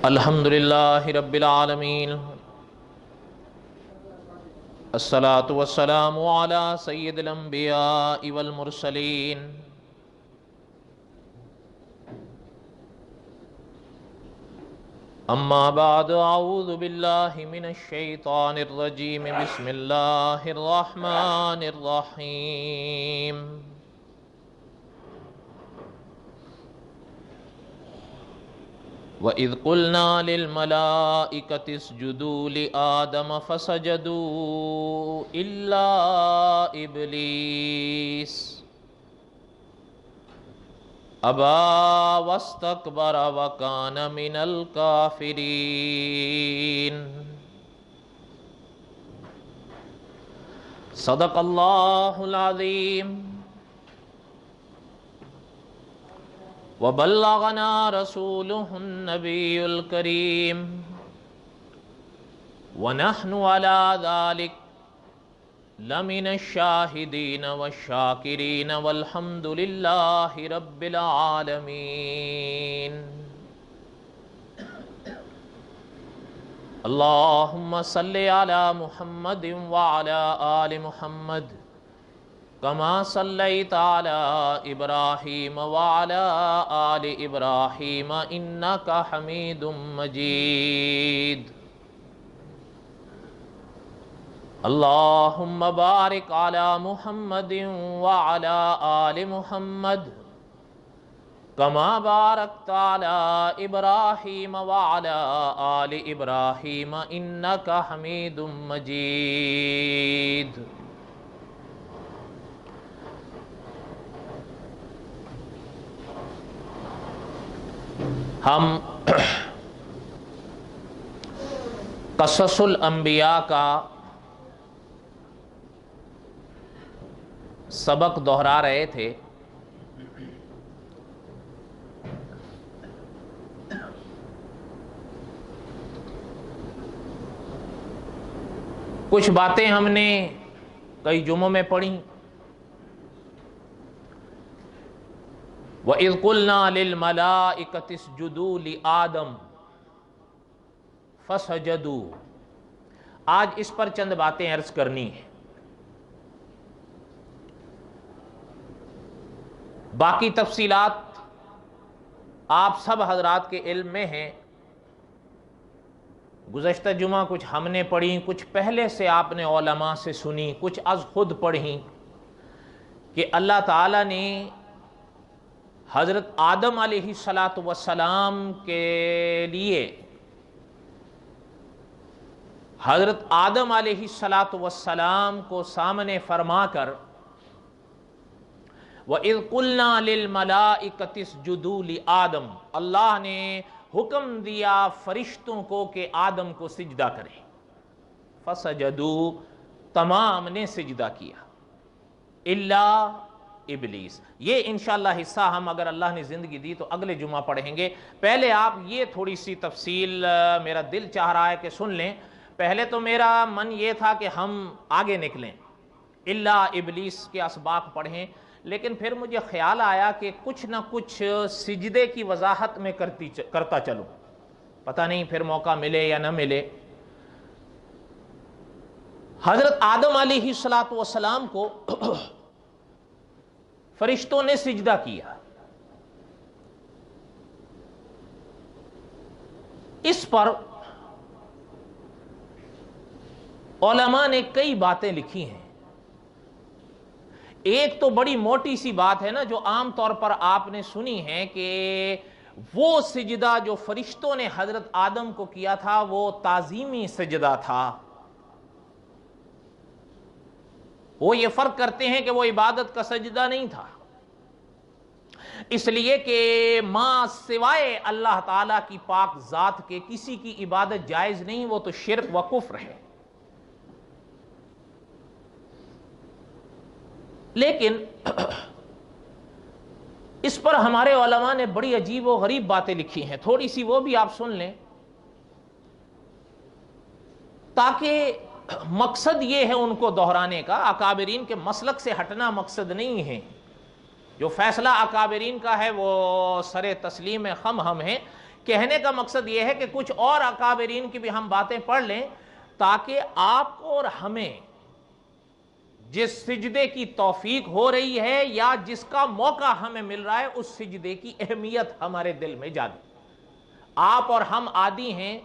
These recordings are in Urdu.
الحمد للہ رب العالمین، الصلاة والسلام علی سید الانبیاء والمرسلین، اما بعد، اعوذ باللہ من الشیطان الرجیم، بسم اللہ الرحمن الرحیم۔ وَإِذْ قُلْنَا لِلْمَلَائِكَةِ اسْجُدُوا لِآدَمَ فَسَجَدُوا إِلَّا إِبْلِيسَ أَبَى وَاسْتَكْبَرَ وَكَانَ مِنَ الْكَافِرِينَ۔ صدق اللہ العظیم وبلغنا رسوله النبي الكريم ونحن على ذلك لمن الشاهدين والشاكرين والحمد لله رب العالمين۔ اللهم صل على محمد وعلى آل محمد کما صلیت علی ابراہیم وعلی آل ابراہیم انک حمید مجید۔ اللہم بارک علی محمد وعلی آل محمد کما بارکت علی ابراہیم وعلی آل ابراہیم انک حمید مجید۔ ہم قصص الانبیاء کا سبق دہرا رہے تھے۔ کچھ باتیں ہم نے کئی جمعوں میں پڑھی۔ وَإِذْ قُلْنَا لِلْمَلَائِكَةِ اسْجُدُوا لِآدَمَ فَسَجَدُوا۔ آج اس پر چند باتیں عرض کرنی ہیں۔ باقی تفصیلات آپ سب حضرات کے علم میں ہیں۔ گزشتہ جمعہ کچھ ہم نے پڑھی، کچھ پہلے سے آپ نے علماء سے سنی، کچھ از خود پڑھی کہ اللہ تعالیٰ نے حضرت آدم علیہ السلام کے لیے حضرت آدم علیہ السلام کو سامنے فرما کر وَإِذْ قُلْنَا لِلْمَلَائِكَةِ اسْجُدُوا لِآدَمَ، اللہ نے حکم دیا فرشتوں کو کہ آدم کو سجدہ کریں۔ فَسَجَدُوا، تمام نے سجدہ کیا، إِلَّا ابلیس۔ یہ انشاءاللہ حصہ ہم اگر اللہ نے زندگی دی تو اگلے جمعہ پڑھیں گے۔ پہلے آپ یہ تھوڑی سی تفصیل میرا دل چاہ رہا ہے کہ سن لیں۔ پہلے تو میرا من یہ تھا کہ ہم آگے نکلیں، الا ابلیس کے اسباق پڑھیں، لیکن پھر مجھے خیال آیا کہ کچھ نہ کچھ سجدے کی وضاحت میں کرتا چلوں، پتہ نہیں پھر موقع ملے یا نہ ملے۔ حضرت آدم علیہ السلام کو فرشتوں نے سجدہ کیا۔ اس پر علماء نے کئی باتیں لکھی ہیں۔ ایک تو بڑی موٹی سی بات ہے نا، جو عام طور پر آپ نے سنی ہے کہ وہ سجدہ جو فرشتوں نے حضرت آدم کو کیا تھا وہ تعظیمی سجدہ تھا۔ وہ یہ فرق کرتے ہیں کہ وہ عبادت کا سجدہ نہیں تھا، اس لیے کہ ماں سوائے اللہ تعالیٰ کی پاک ذات کے کسی کی عبادت جائز نہیں، وہ تو شرک و کفر ہے۔ لیکن اس پر ہمارے علماء نے بڑی عجیب و غریب باتیں لکھی ہیں، تھوڑی سی وہ بھی آپ سن لیں تاکہ مقصد یہ ہے ان کو دہرانے کا۔ اکابرین کے مسلک سے ہٹنا مقصد نہیں ہے، جو فیصلہ اکابرین کا ہے وہ سر تسلیم خم ہم ہے کہنے کا مقصد یہ ہے کہ کچھ اور اکابرین کی بھی ہم باتیں پڑھ لیں تاکہ آپ کو اور ہمیں جس سجدے کی توفیق ہو رہی ہے یا جس کا موقع ہمیں مل رہا ہے اس سجدے کی اہمیت ہمارے دل میں جاگے۔ آپ اور ہم عادی ہیں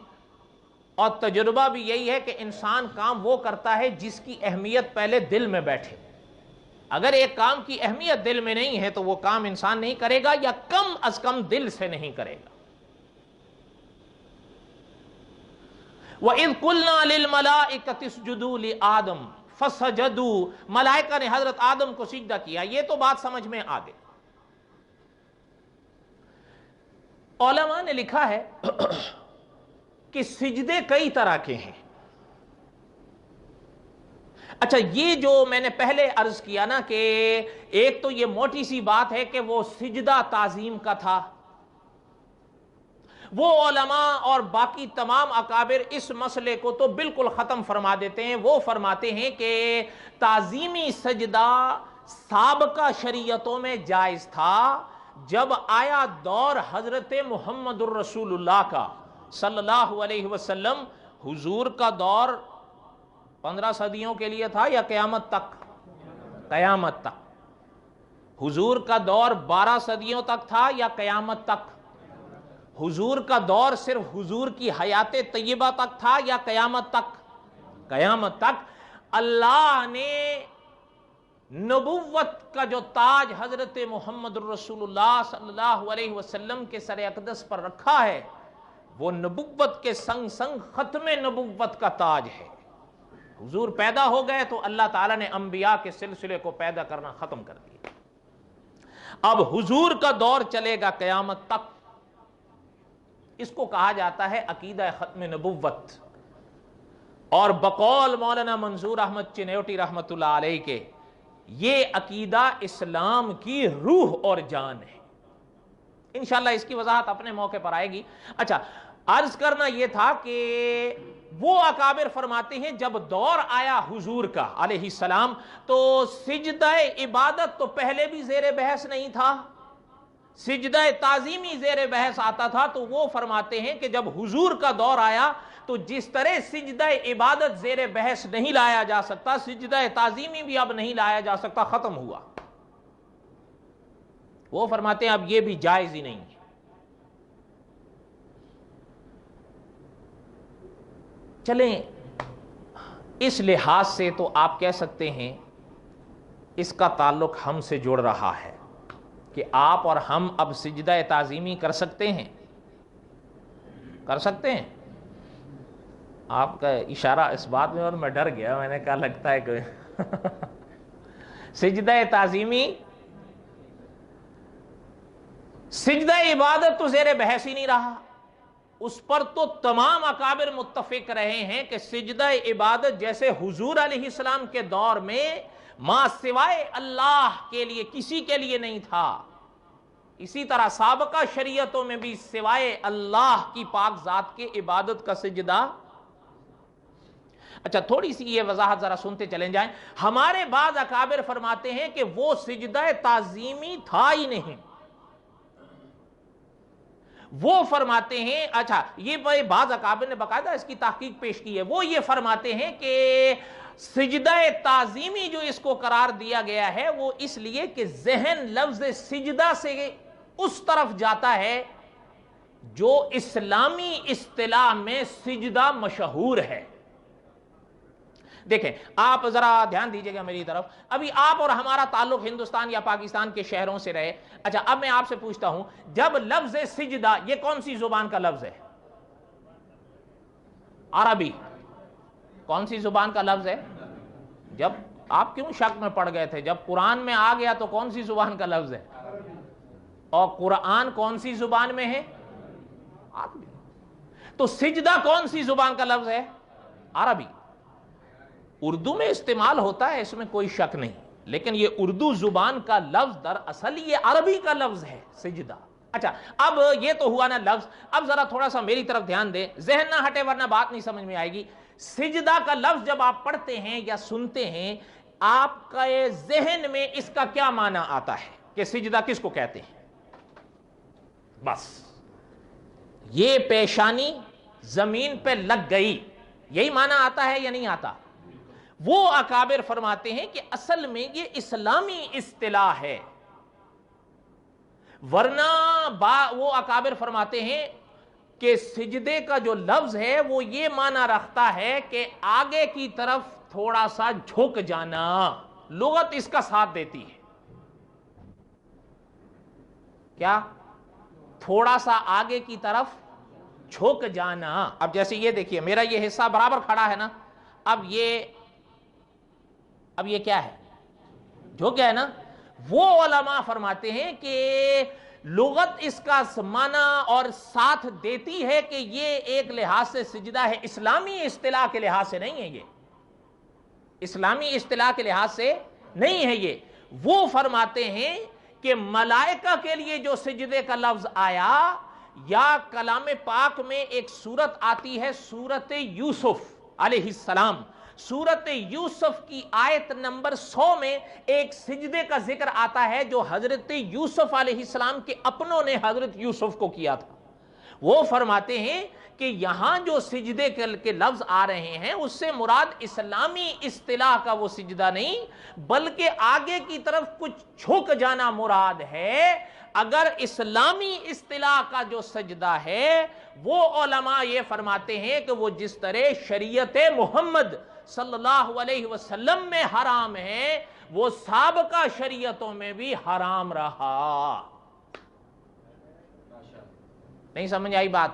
اور تجربہ بھی یہی ہے کہ انسان کام وہ کرتا ہے جس کی اہمیت پہلے دل میں بیٹھے۔ اگر ایک کام کی اہمیت دل میں نہیں ہے تو وہ کام انسان نہیں کرے گا یا کم از کم دل سے نہیں کرے گا۔ وَإِذْ قُلْنَا لِلْمَلَائِكَةِ اسْجُدُوا لِآدَمَ فَسَجَدُوا، ملائکہ نے حضرت آدم کو سجدہ کیا۔ یہ تو بات سمجھ میں آ گئی۔ علماء نے لکھا ہے کہ سجدے کئی طرح کے ہیں۔ اچھا، یہ جو میں نے پہلے عرض کیا نا کہ ایک تو یہ موٹی سی بات ہے کہ وہ سجدہ تعظیم کا تھا، وہ علماء اور باقی تمام اکابر اس مسئلے کو تو بالکل ختم فرما دیتے ہیں۔ وہ فرماتے ہیں کہ تعظیمی سجدہ سابقہ شریعتوں میں جائز تھا، جب آیا دور حضرت محمد الرسول اللہ کا صلی اللہ علیہ وسلم، حضور کا دور 15 صدیوں کے لیے تھا یا قیامت تک؟ قیامت تک۔ حضور کا دور 12 صدیوں تک تھا یا قیامت تک؟ حضور کا دور صرف حضور کی حیات طیبہ تک تھا یا قیامت تک؟ قیامت تک۔ اللہ نے نبوت کا جو تاج حضرت محمد الرسول اللہ صلی اللہ علیہ وسلم کے سر اقدس پر رکھا ہے، وہ نبوت کے سنگ سنگ ختم نبوت کا تاج ہے۔ حضور پیدا ہو گئے تو اللہ تعالیٰ نے انبیاء کے سلسلے کو پیدا کرنا ختم کر دیا۔ اب حضور کا دور چلے گا قیامت تک۔ اس کو کہا جاتا ہے عقیدہ ختم نبوت، اور بقول مولانا منظور احمد چنیوٹی رحمت اللہ علیہ کے یہ عقیدہ اسلام کی روح اور جان ہے۔ انشاءاللہ اس کی وضاحت اپنے موقع پر آئے گی۔ اچھا، عرض کرنا یہ تھا کہ وہ اکابر فرماتے ہیں جب دور آیا حضور کا علیہ السلام تو سجدہ عبادت تو پہلے بھی زیر بحث نہیں تھا، سجدہ تعظیمی زیر بحث آتا تھا۔ تو وہ فرماتے ہیں کہ جب حضور کا دور آیا تو جس طرح سجدہ عبادت زیر بحث نہیں لایا جا سکتا، سجدہ تعظیمی بھی اب نہیں لایا جا سکتا، ختم ہوا۔ وہ فرماتے ہیں اب یہ بھی جائز ہی نہیں ہے۔ چلیں، اس لحاظ سے تو آپ کہہ سکتے ہیں اس کا تعلق ہم سے جڑ رہا ہے کہ آپ اور ہم اب سجدہ تعظیمی کر سکتے ہیں، کر سکتے ہیں۔ آپ کا اشارہ اس بات میں، اور میں ڈر گیا، میں نے کہا لگتا ہے کہ سجدہ تعظیمی، سجدہ عبادت تو زیر بحث ہی نہیں رہا، اس پر تو تمام اکابر متفق رہے ہیں کہ سجدہ عبادت جیسے حضور علیہ السلام کے دور میں ماں سوائے اللہ کے لیے کسی کے لیے نہیں تھا، اسی طرح سابقہ شریعتوں میں بھی سوائے اللہ کی پاک ذات کے عبادت کا سجدہ۔ اچھا، تھوڑی سی یہ وضاحت ذرا سنتے چلیں جائیں۔ ہمارے بعض اکابر فرماتے ہیں کہ وہ سجدہ تعظیمی تھا ہی نہیں۔ وہ فرماتے ہیں، اچھا یہ بعض اکابر نے باقاعدہ اس کی تحقیق پیش کی ہے، وہ یہ فرماتے ہیں کہ سجدہ تعظیمی جو اس کو قرار دیا گیا ہے وہ اس لیے کہ ذہن لفظ سجدہ سے اس طرف جاتا ہے جو اسلامی اصطلاح میں سجدہ مشہور ہے۔ دیکھیں، آپ ذرا دھیان دیجئے گا میری طرف، ابھی آپ اور ہمارا تعلق ہندوستان یا پاکستان کے شہروں سے رہے۔ اچھا، اب میں آپ سے پوچھتا ہوں، جب لفظ سجدہ یہ کون سی زبان کا لفظ ہے؟ عربی۔ کون سی زبان کا لفظ ہے؟ جب آپ کیوں شک میں پڑ گئے تھے؟ جب قرآن میں آ گیا تو کون سی زبان کا لفظ ہے؟ اور قرآن کون سی زبان میں ہے؟ عربی۔ تو سجدہ کون سی زبان کا لفظ ہے؟ عربی۔ اردو میں استعمال ہوتا ہے، اس میں کوئی شک نہیں، لیکن یہ اردو زبان کا لفظ دراصل یہ عربی کا لفظ ہے سجدہ۔ اچھا، اب یہ تو ہوا نا لفظ، اب ذرا تھوڑا سا میری طرف دھیان دیں، ذہن نہ ہٹے ورنہ بات نہیں سمجھ میں آئے گی۔ سجدہ کا لفظ جب آپ پڑھتے ہیں یا سنتے ہیں، آپ کا ذہن میں اس کا کیا معنی آتا ہے کہ سجدہ کس کو کہتے ہیں؟ بس یہ پیشانی زمین پہ لگ گئی، یہی معنی آتا ہے یا نہیں آتا؟ وہ اکابر فرماتے ہیں کہ اصل میں یہ اسلامی اصطلاح ہے، ورنہ وہ اکابر فرماتے ہیں کہ سجدے کا جو لفظ ہے وہ یہ معنی رکھتا ہے کہ آگے کی طرف تھوڑا سا جھک جانا، لغت اس کا ساتھ دیتی ہے، کیا؟ تھوڑا سا آگے کی طرف جھک جانا۔ اب جیسے یہ دیکھیے میرا یہ حصہ برابر کھڑا ہے نا، اب یہ کیا ہے؟ جھک گیا ہے نا۔ وہ علماء فرماتے ہیں کہ لغت اس کا معنی اور ساتھ دیتی ہے کہ یہ ایک لحاظ سے سجدہ ہے، اسلامی اصطلاح کے لحاظ سے نہیں ہے، یہ اسلامی اصطلاح کے لحاظ سے نہیں ہے یہ۔ وہ فرماتے ہیں کہ ملائکہ کے لیے جو سجدے کا لفظ آیا، یا کلام پاک میں ایک سورت آتی ہے سورت یوسف علیہ السلام، سورت یوسف کی آیت نمبر 100 میں ایک سجدے کا ذکر آتا ہے جو حضرت یوسف علیہ السلام کے اپنوں نے حضرت یوسف کو کیا تھا۔ وہ فرماتے ہیں کہ یہاں جو سجدے کے لفظ آ رہے ہیں اس سے مراد اسلامی اصطلاح کا وہ سجدہ نہیں، بلکہ آگے کی طرف کچھ جھک جانا مراد ہے۔ اگر اسلامی اصطلاح کا جو سجدہ ہے وہ علماء یہ فرماتے ہیں کہ وہ جس طرح شریعت محمد صلی اللہ علیہ وسلم میں حرام ہے، وہ سابقہ شریعتوں میں بھی حرام رہا۔ نہیں سمجھ آئی بات؟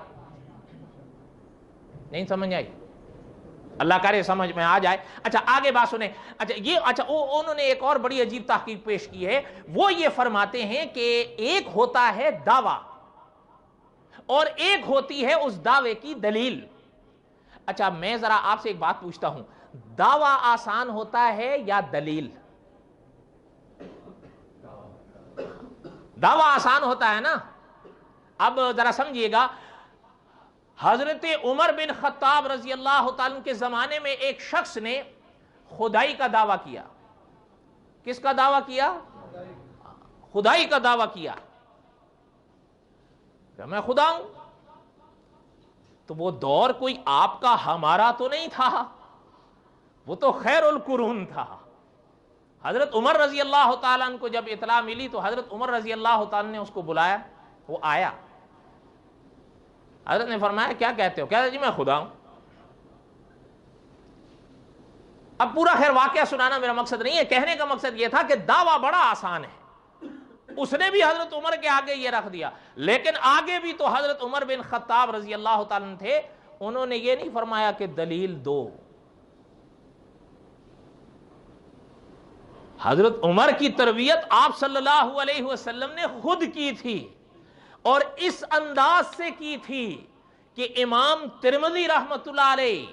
نہیں سمجھ آئی؟ اللہ کرے سمجھ میں آ جائے۔ اچھا آگے بات سنیں۔ اچھا انہوں نے ایک اور بڑی عجیب تحقیق پیش کی ہے۔ وہ یہ فرماتے ہیں کہ ایک ہوتا ہے دعویٰ اور ایک ہوتی ہے اس دعوے کی دلیل۔ اچھا میں ذرا آپ سے ایک بات پوچھتا ہوں، دعویٰ آسان ہوتا ہے یا دلیل؟ دعویٰ آسان ہوتا ہے نا۔ اب ذرا سمجھیے گا، حضرت عمر بن خطاب رضی اللہ تعالیٰ کے زمانے میں ایک شخص نے خدائی کا دعویٰ کیا۔ کس کا دعویٰ کیا؟ خدائی کا دعویٰ کیا کہ میں خدا ہوں۔ تو وہ دور کوئی آپ کا ہمارا تو نہیں تھا، وہ تو خیر القرون تھا۔ حضرت عمر رضی اللہ تعالیٰ عنہ کو جب اطلاع ملی تو حضرت عمر رضی اللہ تعالیٰ نے اس کو بلایا، وہ آیا۔ حضرت نے فرمایا کیا کہتے ہو؟ کہتے جی میں خدا ہوں۔ اب پورا خیر واقعہ سنانا میرا مقصد نہیں ہے، کہنے کا مقصد یہ تھا کہ دعویٰ بڑا آسان ہے۔ اس نے بھی حضرت عمر کے آگے یہ رکھ دیا، لیکن آگے بھی تو حضرت عمر بن خطاب رضی اللہ تعالیٰ تھے، انہوں نے یہ نہیں فرمایا کہ دلیل دو۔ حضرت عمر کی تربیت آپ صلی اللہ علیہ وسلم نے خود کی تھی، اور اس انداز سے کی تھی کہ امام ترمذی رحمۃ اللہ علیہ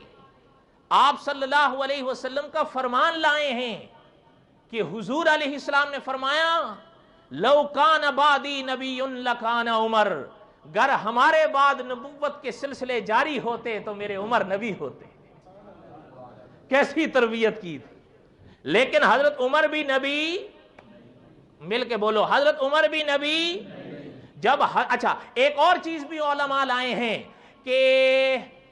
آپ صلی اللہ علیہ وسلم کا فرمان لائے ہیں کہ حضور علیہ السلام نے فرمایا لو کان بعدی نبی لکان عمر، گر ہمارے بعد نبوت کے سلسلے جاری ہوتے تو میرے عمر نبی ہوتے۔ کیسی تربیت کی تھی۔ لیکن حضرت عمر بھی نبی، مل کے بولو، حضرت عمر بھی نبی جب اچھا ایک اور چیز بھی علماء لائے ہیں کہ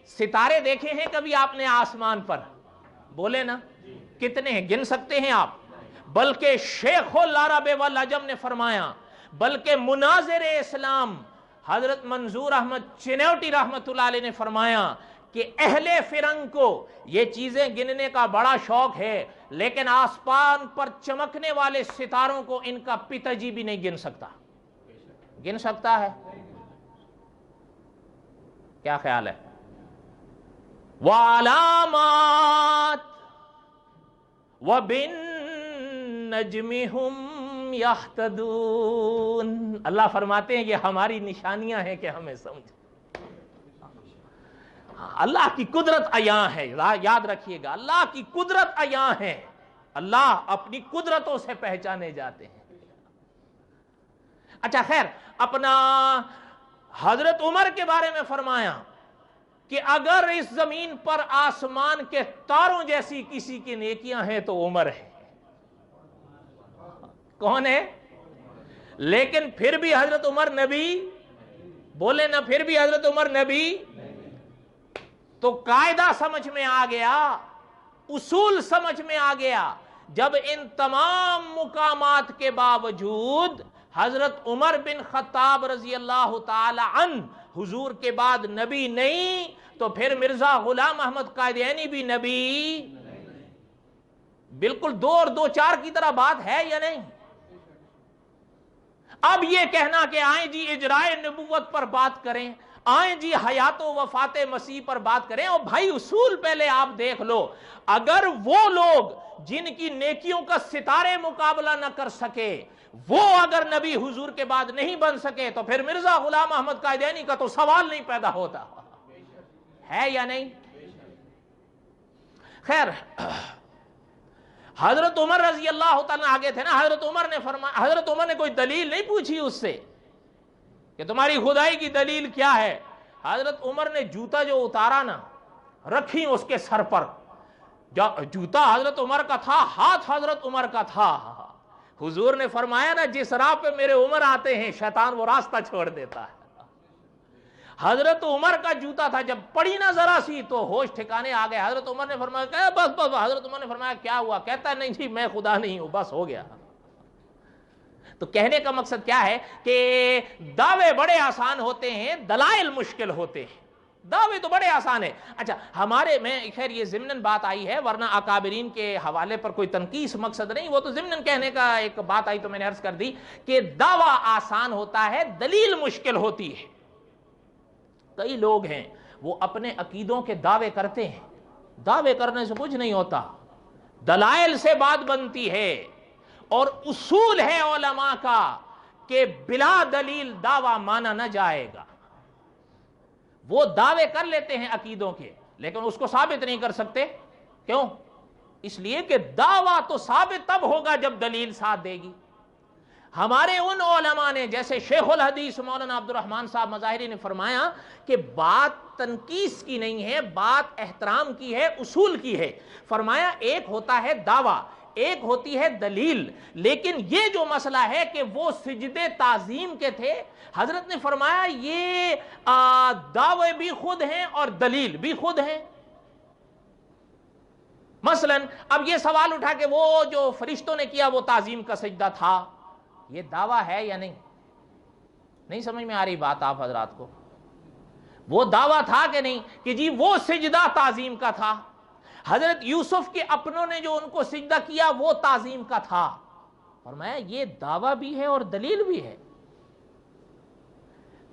ستارے دیکھے ہیں کبھی آپ نے آسمان پر؟ بولے نا کتنے ہیں؟ گن سکتے ہیں آپ؟ بلکہ شیخ العرب والعجم نے فرمایا، بلکہ مناظر اسلام حضرت منظور احمد چنوٹی رحمت اللہ علیہ نے فرمایا کہ اہل فرنگ کو یہ چیزیں گننے کا بڑا شوق ہے، لیکن آسمان پر چمکنے والے ستاروں کو ان کا پتا جی بھی نہیں گن سکتا۔ گن سکتا ہے؟ کیا خیال ہے؟ وَعَلَامَاتٍ وَبِالنَّجْمِ هُمْ يَهْتَدُونَ۔ اللہ فرماتے ہیں یہ ہماری نشانیاں ہیں کہ ہمیں سمجھ۔ اللہ کی قدرت عیاں ہے، یاد رکھیے گا، اللہ کی قدرت عیاں ہے، اللہ اپنی قدرتوں سے پہچانے جاتے ہیں۔ اچھا خیر، اپنا حضرت عمر کے بارے میں فرمایا کہ اگر اس زمین پر آسمان کے تاروں جیسی کسی کی نیکیاں ہیں تو عمر ہے۔ کون ہے؟ لیکن پھر بھی حضرت عمر نبی بولے نا پھر بھی حضرت عمر نبی؟ تو قاعدہ سمجھ میں آ گیا، اصول سمجھ میں آ گیا۔ جب ان تمام مقامات کے باوجود حضرت عمر بن خطاب رضی اللہ تعالی عنہ حضور کے بعد نبی نہیں، تو پھر مرزا غلام احمد قادیانی بھی نبی؟ بالکل دو اور دو چار کی طرح بات ہے یا نہیں؟ اب یہ کہنا کہ آئیں جی اجرائے نبوت پر بات کریں، آئیں جی حیات و وفات مسیح پر بات کریں، اور بھائی اصول پہلے آپ دیکھ لو، اگر وہ لوگ جن کی نیکیوں کا ستارے مقابلہ نہ کر سکے وہ اگر نبی حضور کے بعد نہیں بن سکے تو پھر مرزا غلام احمد قادیانی کا تو سوال نہیں پیدا ہوتا، ہے یا نہیں؟ خیر، حضرت عمر رضی اللہ تعالیٰ آگے تھے نا، حضرت عمر نے فرمایا، حضرت عمر نے کوئی دلیل نہیں پوچھی اس سے کہ تمہاری خدائی کی دلیل کیا ہے۔ حضرت عمر نے جوتا جو اتارا نا، رکھی اس کے سر پر، جوتا حضرت عمر کا تھا، ہاتھ حضرت عمر کا تھا۔ حضور نے فرمایا نا، جس راہ پہ میرے عمر آتے ہیں شیطان وہ راستہ چھوڑ دیتا ہے۔ حضرت عمر کا جوتا تھا، جب پڑی نا ذرا سی تو ہوش ٹھکانے آ گئے۔ حضرت عمر نے فرمایا کہ بس بس، حضرت عمر نے فرمایا کیا ہوا؟ کہتا نہیں جی میں خدا نہیں ہوں، بس ہو گیا۔ تو کہنے کا مقصد کیا ہے کہ دعوے بڑے آسان ہوتے ہیں، دلائل مشکل ہوتے ہیں۔ دعوے تو بڑے آسان ہیں۔ اچھا، ہمارے میں خیر یہ ضمناً بات آئی ہے، ورنہ اکابرین کے حوالے پر کوئی تنقیص مقصد نہیں، وہ تو ضمناً کہنے کا ایک بات آئی تو میں نے عرض کر دی کہ دعویٰ آسان ہوتا ہے، دلیل مشکل ہوتی ہے۔ کئی لوگ ہیں وہ اپنے عقیدوں کے دعوے کرتے ہیں، دعوے کرنے سے کچھ نہیں ہوتا، دلائل سے بات بنتی ہے، اور اصول ہے علماء کا کہ بلا دلیل دعویٰ مانا نہ جائے گا۔ وہ دعوے کر لیتے ہیں عقیدوں کے، لیکن اس کو ثابت نہیں کر سکتے۔ کیوں؟ اس لیے کہ دعویٰ تو ثابت تب ہوگا جب دلیل ساتھ دے گی۔ ہمارے ان علماء نے، جیسے شیخ الحدیث مولانا عبد الرحمن صاحب مظاہری نے فرمایا کہ بات تنقیص کی نہیں ہے، بات احترام کی ہے، اصول کی ہے۔ فرمایا ایک ہوتا ہے دعویٰ، ایک ہوتی ہے دلیل، لیکن یہ جو مسئلہ ہے کہ وہ سجدے تعظیم کے تھے، حضرت نے فرمایا یہ دعوے بھی خود ہیں اور دلیل بھی خود ہیں۔ مثلا اب یہ سوال اٹھا کہ وہ جو فرشتوں نے کیا وہ تعظیم کا سجدہ تھا، یہ دعویٰ ہے یا نہیں؟ نہیں سمجھ میں آ رہی بات آپ حضرات کو؟ وہ دعویٰ تھا کہ نہیں کہ جی وہ سجدہ تعظیم کا تھا؟ حضرت یوسف کے اپنوں نے جو ان کو سجدہ کیا وہ تعظیم کا تھا۔ فرمایا یہ دعویٰ بھی ہے اور دلیل بھی ہے۔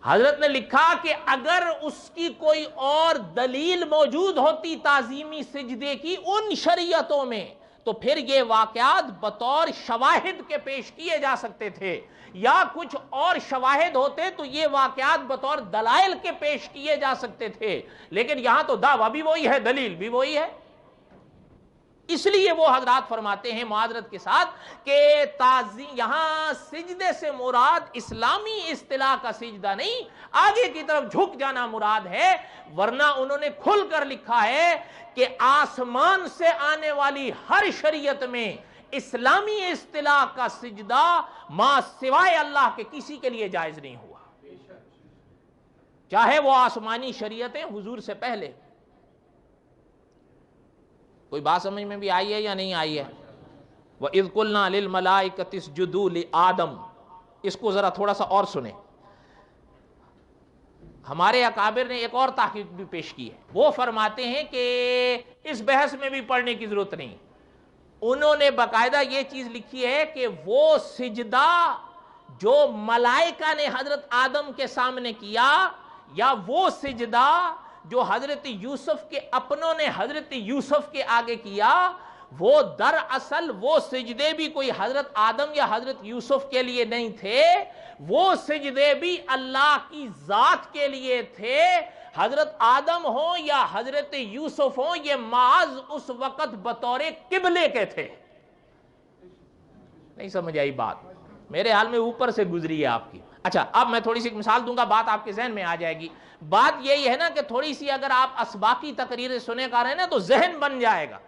حضرت نے لکھا کہ اگر اس کی کوئی اور دلیل موجود ہوتی تعظیمی سجدے کی ان شریعتوں میں تو پھر یہ واقعات بطور شواہد کے پیش کیے جا سکتے تھے، یا کچھ اور شواہد ہوتے تو یہ واقعات بطور دلائل کے پیش کیے جا سکتے تھے، لیکن یہاں تو دعویٰ بھی وہی ہے، دلیل بھی وہی ہے۔ اس لیے وہ حضرات فرماتے ہیں معذرت کے ساتھ کہ تعظیم یہاں سجدے سے مراد اسلامی اصطلاح کا سجدہ نہیں، آگے کی طرف جھک جانا مراد ہے، ورنہ انہوں نے کھل کر لکھا ہے کہ آسمان سے آنے والی ہر شریعت میں اسلامی اصطلاح کا سجدہ ما سوائے اللہ کے کسی کے لیے جائز نہیں ہوا، چاہے وہ آسمانی شریعتیں حضور سے پہلے۔ کوئی بات سمجھ میں بھی آئی ہے یا نہیں آئی ہے؟ وَإِذْ قُلْنَا لِلْمَلَائِكَةِ اسْجُدُوا لِآدَمَ، اس کو ذرا تھوڑا سا اور سنیں۔ ہمارے اکابر نے ایک اور تحقیق بھی پیش کی ہے، وہ فرماتے ہیں کہ اس بحث میں بھی پڑھنے کی ضرورت نہیں، انہوں نے باقاعدہ یہ چیز لکھی ہے کہ وہ سجدہ جو ملائکہ نے حضرت آدم کے سامنے کیا، یا وہ سجدہ جو حضرت یوسف کے اپنوں نے حضرت یوسف کے آگے کیا، وہ دراصل وہ سجدے بھی کوئی حضرت آدم یا حضرت یوسف کے لیے نہیں تھے، وہ سجدے بھی اللہ کی ذات کے لیے تھے۔ حضرت آدم ہوں یا حضرت یوسف ہوں، یہ معاذ اس وقت بطور قبلے کے تھے۔ نہیں سمجھ آئی بات؟ میرے حال میں اوپر سے گزری ہے آپ کی۔ اچھا، اب میں تھوڑی سی مثال دوں گا، بات آپ کے ذہن میں آ جائے گی۔ بات یہی ہے نا کہ تھوڑی سی اگر آپ اسباقی تقریریں سنے کر رہے ہیں نا تو ذہن بن جائے گا۔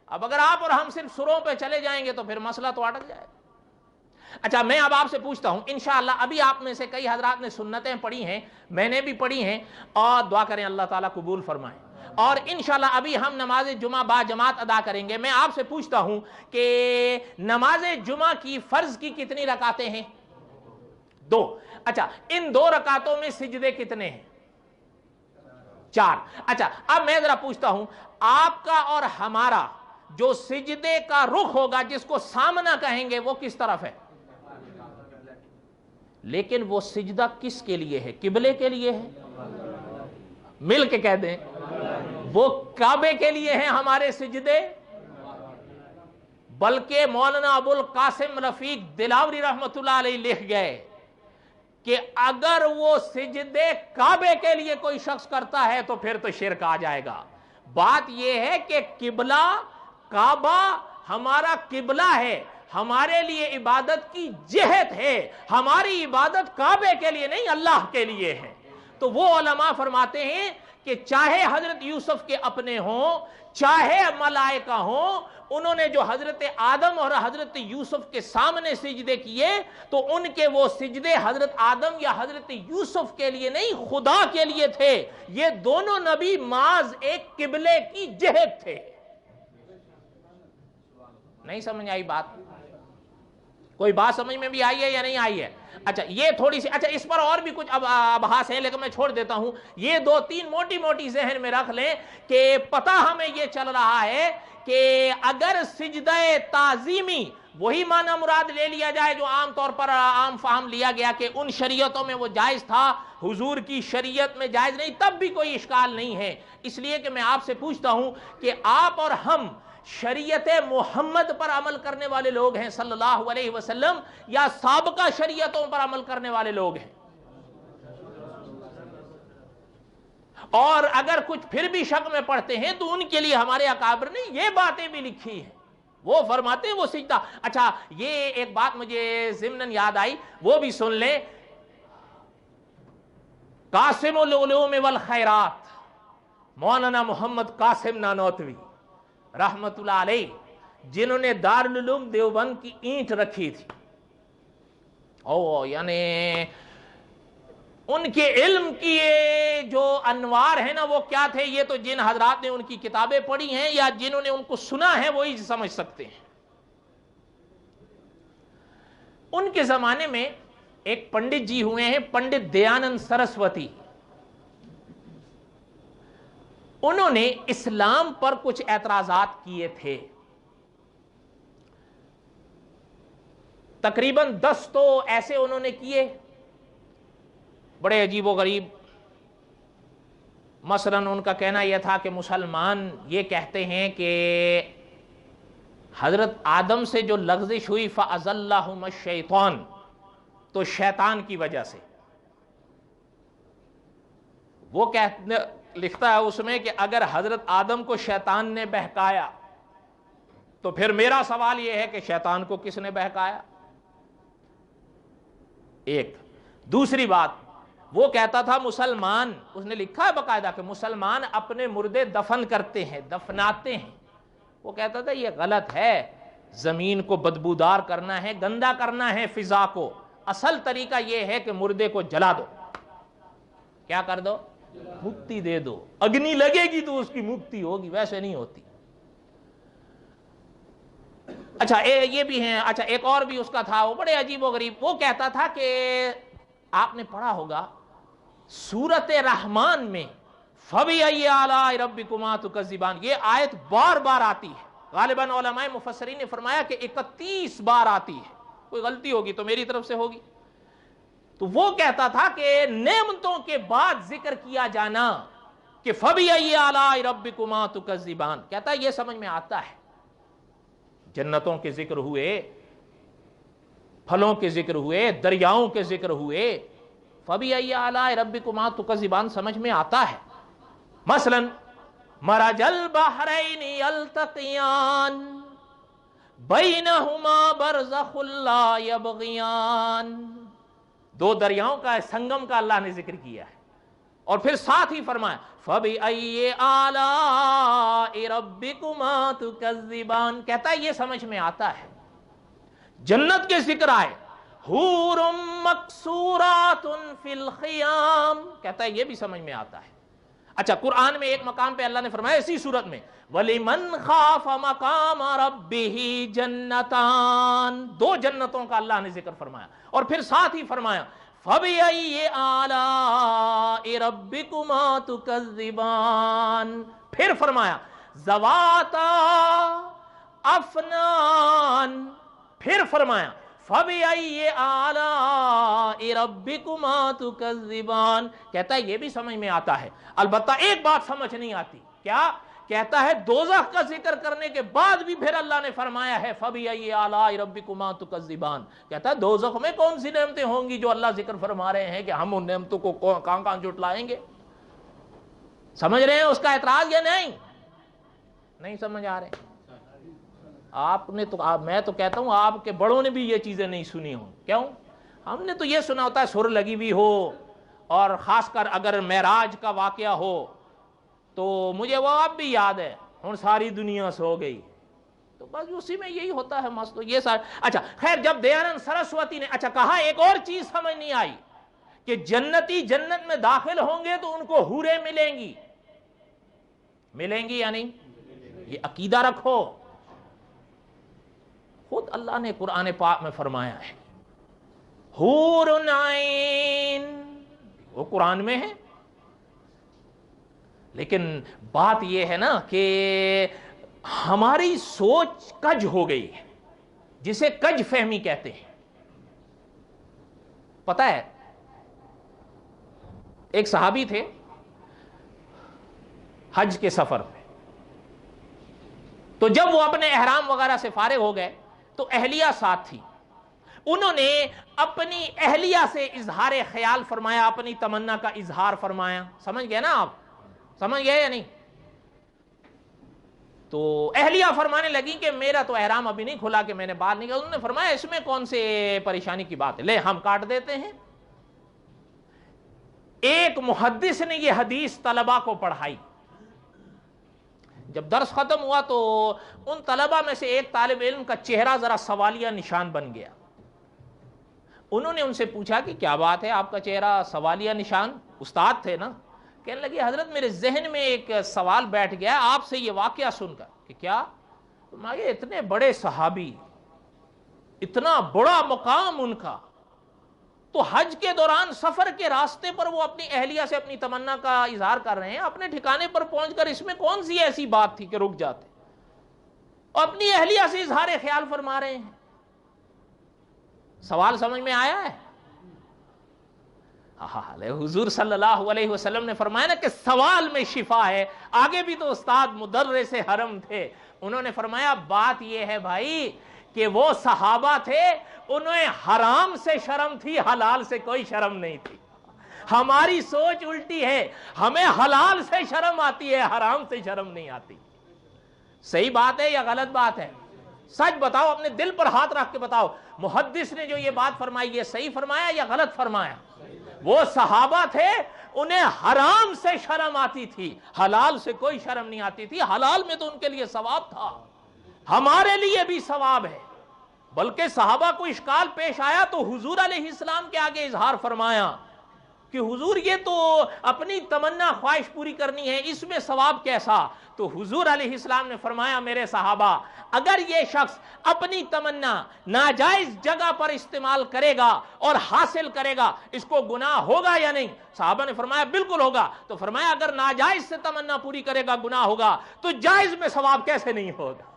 اب اگر آپ اور ہم صرف سروں پہ چلے جائیں گے تو پھر مسئلہ تو اٹک جائے گا۔ اچھا میں اب آپ سے پوچھتا ہوں، انشاءاللہ ابھی آپ میں سے کئی حضرات نے سنتیں پڑھی ہیں، میں نے بھی پڑھی ہیں، اور دعا کریں اللہ تعالیٰ قبول فرمائیں، اور انشاءاللہ ابھی ہم نماز جمعہ با جماعت ادا کریں گے۔ میں آپ سے پوچھتا ہوں کہ نماز جمعہ کی فرض کی کتنی رکعتیں ہیں؟ 2۔ اچھا ان 2 رکعتوں میں سجدے کتنے ہیں؟ 4۔ اچھا اب میں ذرا پوچھتا ہوں، آپ کا اور ہمارا جو سجدے کا رخ ہوگا، جس کو سامنا کہیں گے، وہ کس طرف ہے؟ لیکن وہ سجدہ کس کے لیے ہے؟ قبلے کے لیے ہے؟ مل کے کہہ دیں، وہ کعبے کے لیے ہیں ہمارے سجدے؟ بلکہ مولانا ابو القاسم رفیق دلاوری رحمت اللہ علیہ لکھ گئے کہ اگر وہ سجدے کعبے کے لیے کوئی شخص کرتا ہے تو پھر تو شرک آ جائے گا۔ بات یہ ہے کہ قبلہ کعبہ ہمارا قبلہ ہے، ہمارے لیے عبادت کی جہت ہے، ہماری عبادت کعبے کے لیے نہیں، اللہ کے لیے ہے۔ تو وہ علماء فرماتے ہیں کہ چاہے حضرت یوسف کے اپنے ہوں، چاہے ملائکہ ہوں، انہوں نے جو حضرت آدم اور حضرت یوسف کے سامنے سجدے کیے تو ان کے وہ سجدے حضرت آدم یا حضرت یوسف کے لیے نہیں، خدا کے لیے تھے۔ یہ دونوں نبی محض ایک قبلے کی جہت تھے۔ نہیں سمجھ آئی بات؟ کوئی بات سمجھ میں بھی آئی ہے یا نہیں آئی ہے؟ اچھا یہ تھوڑی سی، اچھا اس پر اور بھی کچھ ابحاث ہیں لیکن میں چھوڑ دیتا ہوں۔ یہ 2-3 موٹی موٹی ذہن میں رکھ لیں کہ پتہ ہمیں یہ چل رہا ہے کہ اگر سجدہ تعظیمی وہی معنی مراد لے لیا جائے جو عام طور پر عام فہم لیا گیا کہ ان شریعتوں میں وہ جائز تھا، حضور کی شریعت میں جائز نہیں، تب بھی کوئی اشکال نہیں ہے۔ اس لیے کہ میں آپ سے پوچھتا ہوں کہ آپ اور ہم شریعت محمد پر عمل کرنے والے لوگ ہیں صلی اللہ علیہ وسلم، یا سابقہ شریعتوں پر عمل کرنے والے لوگ ہیں؟ اور اگر کچھ پھر بھی شک میں پڑھتے ہیں تو ان کے لیے ہمارے اکابر نے یہ باتیں بھی لکھی ہیں، وہ فرماتے ہیں وہ سجدہ۔ اچھا یہ ایک بات مجھے ضمناً یاد آئی، وہ بھی سن لیں۔ قاسم العلوم والخیرات مولانا محمد قاسم نانوتوی رحمت اللہ علیہ، جنہوں نے دارالعلوم دیوبند کی اینٹ رکھی تھی، یعنی ان کے علم کی جو انوار ہیں نا وہ کیا تھے، یہ تو جن حضرات نے ان کی کتابیں پڑھی ہیں یا جنہوں نے ان کو سنا ہے وہی سمجھ سکتے ہیں۔ ان کے زمانے میں ایک پنڈت جی ہوئے ہیں، پنڈت دیانند سرسوتی، انہوں نے اسلام پر کچھ اعتراضات کیے تھے، تقریباً 10 تو ایسے انہوں نے کیے بڑے عجیب و غریب۔ مثلاً ان کا کہنا یہ تھا کہ مسلمان یہ کہتے ہیں کہ حضرت آدم سے جو لغزش ہوئی فَأَزَلَّهُمَ الشَّيْطَانُ، تو شیطان کی وجہ سے۔ وہ لکھتا ہے اس میں کہ اگر حضرت آدم کو شیطان نے بہکایا تو پھر میرا سوال یہ ہے کہ شیطان کو کس نے بہکایا؟ ایک دوسری بات، وہ کہتا تھا مسلمان، اس نے لکھا ہے باقاعدہ کہ مسلمان اپنے مردے دفن کرتے ہیں، دفناتے ہیں۔ وہ کہتا تھا یہ غلط ہے، زمین کو بدبودار کرنا ہے، گندا کرنا ہے فضا کو، اصل طریقہ یہ ہے کہ مردے کو جلا دو۔ کیا کر دو؟ مکتی دے دو، اگنی لگے گی تو اس کی مکتی ہوگی، ویسے نہیں ہوتی۔ اچھا یہ بھی ہیں۔ اچھا ایک اور بھی اس کا تھا، وہ بڑے عجیب و غریب، وہ کہتا تھا کہ آپ نے پڑھا ہوگا سورۃ رحمان میں فَبِأَيِّ آلَاءِ رَبِّكُمَا تُكَذِّبَانِ، یہ آیت بار بار آتی ہے، غالباً علماء مفسرین نے فرمایا کہ 31 بار آتی ہے، کوئی غلطی ہوگی تو میری طرف سے ہوگی۔ تو وہ کہتا تھا کہ نعمتوں کے بعد ذکر کیا جانا کہ فَبِأَيِّ آلَاءِ رَبِّكُمَا تُكَذِّبَانِ، کہتا ہے یہ سمجھ میں آتا ہے، جنتوں کے ذکر ہوئے، پھلوں کے ذکر ہوئے، دریاؤں کے ذکر ہوئے، فَبِأَيِّ آلَاءِ رَبِّكُمَا تُكَذِّبَانِ سمجھ میں آتا ہے۔ مثلاً مَرَجَ الْبَحْرَيْنِ يَلْتَقِيَانِ بَيْنَهُمَا بَرْزَخٌ لَا يَبْغِيَانِ، 2 دریاؤں کا سنگم کا اللہ نے ذکر کیا ہے، اور پھر ساتھ ہی فرمایا فَبِأَيِّ آلَاءِ رَبِّكُمَا تُكَذِّبَانِ، کہتا ہے یہ سمجھ میں آتا ہے۔ جنت کے ذکر آئے حورم مقصورات فی الخیام، کہتا ہے یہ بھی سمجھ میں آتا ہے۔ اچھا، قرآن میں ایک مقام پہ اللہ نے فرمایا اسی صورت میں وَلِمَنْ خَافَ مَقَامَ رَبِّهِ جَنَّتَانِ، دو جنتوں کا اللہ نے ذکر فرمایا، اور پھر ساتھ ہی فرمایا فَبِأَيِّ آلَاءِ رَبِّكُمَا تُكَذِّبَانِ، پھر فرمایا ذَوَاتَا أَفْنَانٍ، پھر فرمایا فَبِأَيِّ آلَاءِ رَبِّكُمَا تُكَذِّبَانِ، کہتا ہے یہ بھی سمجھ میں آتا ہے، البتہ ایک بات سمجھ نہیں آتی، کیا؟ کہتا ہے دوزخ کا ذکر کرنے کے بعد بھی پھر اللہ نے فرمایا ہے فَبِأَيِّ آلَاءِ رَبِّكُمَا تُكَذِّبَانِ، کہتا ہے دوزخ میں کون سی نعمتیں ہوں گی جو اللہ ذکر فرما رہے ہیں کہ ہم ان نعمتوں کو کہاں کہاں جھٹلائیں گے؟ سمجھ رہے ہیں اس کا اعتراض یا نہیں؟ نہیں سمجھ آ رہے؟ آپ نے تو میں تو کہتا ہوں آپ کے بڑوں نے بھی یہ چیزیں نہیں سنی ہوں، کیوں؟ ہم نے تو یہ سنا ہوتا ہے سر لگی ہوئی ہو، اور خاص کر اگر معراج کا واقعہ ہو تو مجھے وہ اب بھی یاد ہے، ہن ساری دنیا سو گئی، تو بس اسی میں یہی ہوتا ہے مسئلہ یہ سارا۔ اچھا خیر، جب دیانند سرسوتی نے اچھا کہا، ایک اور چیز سمجھ نہیں آئی کہ جنتی جنت میں داخل ہوں گے تو ان کو حوریں ملیں گی، ملیں گی یا نہیں؟ یہ عقیدہ رکھو، خود اللہ نے قرآن پاک میں فرمایا ہے حور عین، وہ قرآن میں ہے، لیکن بات یہ ہے نا کہ ہماری سوچ کج ہو گئی ہے، جسے کج فہمی کہتے ہیں۔ پتہ ہے ایک صحابی تھے حج کے سفر پہ، تو جب وہ اپنے احرام وغیرہ سے فارغ ہو گئے تو اہلیہ ساتھ تھی، انہوں نے اپنی اہلیہ سے اظہار خیال فرمایا، اپنی تمنا کا اظہار فرمایا، سمجھ گئے نا آپ؟ سمجھ گئے یا نہیں؟ تو اہلیہ فرمانے لگی کہ میرا تو احرام ابھی نہیں کھلا کہ میں نے بات نہیں کیا، انہوں نے فرمایا اس میں کون سے پریشانی کی بات ہے، لے ہم کاٹ دیتے ہیں۔ ایک محدث نے یہ حدیث طلبہ کو پڑھائی، جب درس ختم ہوا تو ان طلبہ میں سے ایک طالب علم کا چہرہ ذرا سوالیہ نشان بن گیا، انہوں نے ان سے پوچھا کہ کیا بات ہے آپ کا چہرہ سوالیہ نشان؟ استاد تھے نا، کہنے لگے حضرت میرے ذہن میں ایک سوال بیٹھ گیا آپ سے یہ واقعہ سن کر، کہ کیا؟ فرمایا اتنے بڑے صحابی، اتنا بڑا مقام ان کا، تو حج کے دوران سفر کے راستے پر وہ اپنی اہلیہ سے اپنی تمنا کا اظہار کر رہے ہیں، اپنے ٹھکانے پر پہنچ کر اس میں کون سی ایسی بات تھی کہ رک جاتے، اور اپنی اہلیہ سے اظہار خیال فرما رہے ہیں۔ سوال سمجھ میں آیا ہے؟ حضور صلی اللہ علیہ وسلم نے فرمایا نا کہ سوال میں شفا ہے۔ آگے بھی تو استاد مدرس حرم تھے، انہوں نے فرمایا بات یہ ہے بھائی کہ وہ صحابہ تھے، انہیں حرام سے شرم تھی، حلال سے کوئی شرم نہیں تھی۔ ہماری سوچ الٹی ہے، ہمیں حلال سے شرم آتی ہے، حرام سے شرم نہیں آتی۔ صحیح بات ہے یا غلط بات ہے؟ سچ بتاؤ، اپنے دل پر ہاتھ رکھ کے بتاؤ، محدث نے جو یہ بات فرمائی یہ صحیح فرمایا یا غلط فرمایا؟ وہ صحابہ تھے، انہیں حرام سے شرم آتی تھی، حلال سے کوئی شرم نہیں آتی تھی، حلال میں تو ان کے لیے ثواب تھا، ہمارے لیے بھی ثواب ہے۔ بلکہ صحابہ کو اشکال پیش آیا تو حضور علیہ السلام کے آگے اظہار فرمایا کہ حضور یہ تو اپنی تمنا خواہش پوری کرنی ہے، اس میں ثواب کیسا؟ تو حضور علیہ السلام نے فرمایا میرے صحابہ، اگر یہ شخص اپنی تمنا ناجائز جگہ پر استعمال کرے گا اور حاصل کرے گا، اس کو گناہ ہوگا یا نہیں؟ صحابہ نے فرمایا بالکل ہوگا۔ تو فرمایا اگر ناجائز سے تمنا پوری کرے گا گناہ ہوگا، تو جائز میں ثواب کیسے نہیں ہوگا؟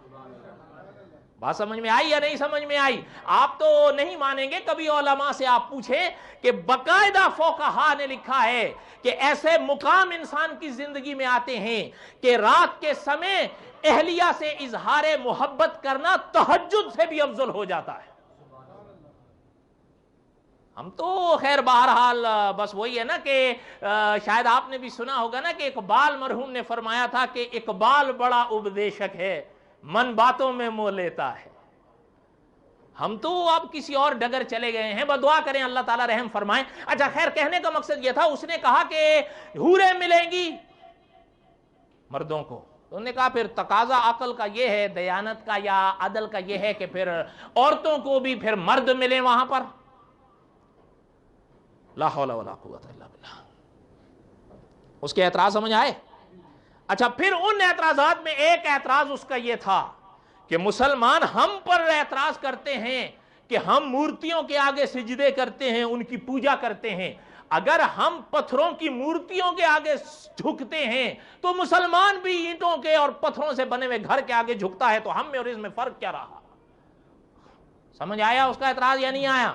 بات سمجھ میں آئی یا نہیں سمجھ میں آئی؟ آپ تو نہیں مانیں گے، کبھی علماء سے آپ پوچھیں کہ باقاعدہ فقہاء نے لکھا ہے کہ ایسے مقام انسان کی زندگی میں آتے ہیں کہ رات کے سمے اہلیہ سے اظہار محبت کرنا تہجد سے بھی افضل ہو جاتا ہے۔ ہم تو خیر بہرحال بس وہی ہے نا کہ شاید آپ نے بھی سنا ہوگا نا کہ اقبال مرحوم نے فرمایا تھا کہ اقبال بڑا اپدیشک ہے، من باتوں میں موہ لیتا ہے۔ ہم تو اب کسی اور ڈگر چلے گئے ہیں، بدعا کریں اللہ تعالیٰ رحم فرمائیں۔ اچھا خیر، کہنے کا مقصد یہ تھا، اس نے کہا کہ حوریں ملیں گی مردوں کو، تو انہوں نے کہا پھر تقاضا عقل کا یہ ہے، دیانت کا یا عدل کا یہ ہے کہ پھر عورتوں کو بھی پھر مرد ملیں وہاں پر۔ لا حول ولا قوت الا باللہ. اس کے اعتراض سمجھ آئے؟ اچھا پھر ان اعتراضات میں ایک اعتراض اس کا یہ تھا کہ مسلمان ہم پر اعتراض کرتے ہیں کہ ہم مورتیوں کے آگے سجدے کرتے ہیں، ان کی پوجا کرتے ہیں. اگر ہم پتھروں کی مورتیوں کے آگے جھکتے ہیں تو مسلمان بھی اینٹوں کے اور پتھروں سے بنے ہوئے گھر کے آگے جھکتا ہے، تو ہم میں اور اس میں فرق کیا رہا؟ سمجھ آیا اس کا اعتراض یا نہیں آیا؟